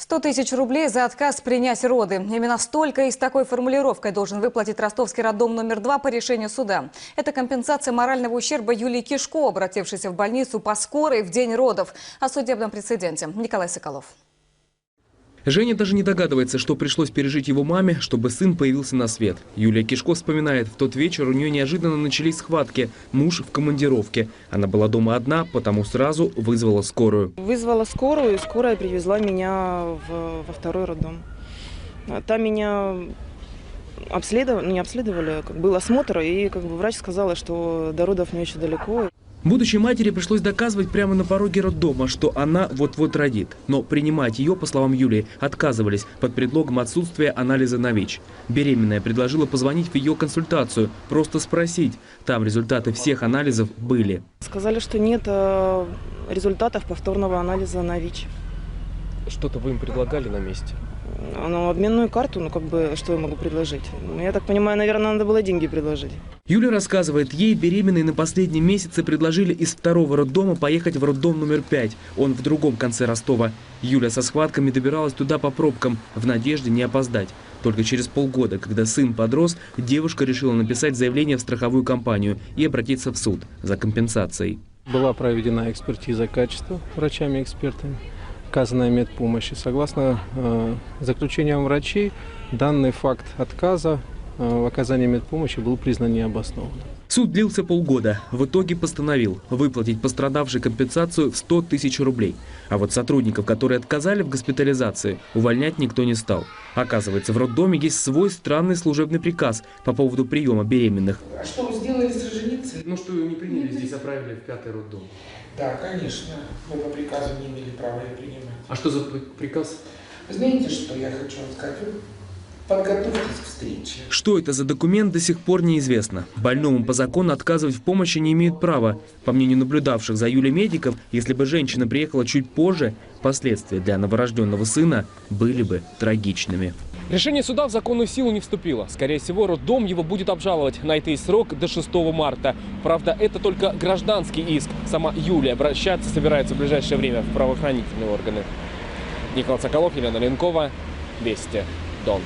100 тысяч рублей за отказ принять роды. Именно столько и с такой формулировкой должен выплатить ростовский роддом номер 2 по решению суда. Это компенсация морального ущерба Юлии Кишко, обратившейся в больницу по скорой в день родов. О судебном прецеденте. Николай Соколов. Женя даже не догадывается, что пришлось пережить его маме, чтобы сын появился на свет. Юлия Кишко вспоминает, в тот вечер у нее неожиданно начались схватки. Муж в командировке. Она была дома одна, потому сразу вызвала скорую. Вызвала скорую, и скорая привезла меня во второй роддом. Там меня обследовали, был осмотр, и врач сказала, что до родов мне еще далеко. Будущей матери пришлось доказывать прямо на пороге роддома, что она вот-вот родит. Но принимать ее, по словам Юлии, отказывались под предлогом отсутствия анализа на ВИЧ. Беременная предложила позвонить в ее консультацию, просто спросить. Там результаты всех анализов были. Сказали, что нет результатов повторного анализа на ВИЧ. Что-то вы им предлагали на месте? Ну, обменную карту, что я могу предложить? Я так понимаю, наверное, надо было деньги предложить. Юля рассказывает, ей беременной на последнем месяце предложили из второго роддома поехать в роддом номер 5. Он в другом конце Ростова. Юля со схватками добиралась туда по пробкам, в надежде не опоздать. Только через полгода, когда сын подрос, девушка решила написать заявление в страховую компанию и обратиться в суд за компенсацией. Была проведена экспертиза качества врачами-экспертами, оказанная медпомощи. Согласно заключениям врачей, данный факт отказа в оказании медпомощи был признан необоснованным. Суд длился полгода. В итоге постановил выплатить пострадавшей компенсацию в 100 тысяч рублей. А вот сотрудников, которые отказали в госпитализации, увольнять никто не стал. Оказывается, в роддоме есть свой странный служебный приказ по поводу приема беременных. А что вы сделали с роженицей? Ну что ее не приняли здесь, отправили в 5-й роддом. Да, конечно. Вы по приказу не имели права ее принимать. А что за приказ? Вы знаете, что я хочу вам сказать? Вы подготовьтесь к встрече. Что это за документ, до сих пор неизвестно. Больному по закону отказывать в помощи не имеют права. По мнению наблюдавших за Юлей медиков, если бы женщина приехала чуть позже, последствия для новорожденного сына были бы трагичными. Решение суда в законную силу не вступило. Скорее всего, роддом его будет обжаловать. Найти срок до 6 марта. Правда, это только гражданский иск. Сама Юлия обращаться собирается в ближайшее время в правоохранительные органы. Николай Соколов, Елена Ленкова, Вести, Дон.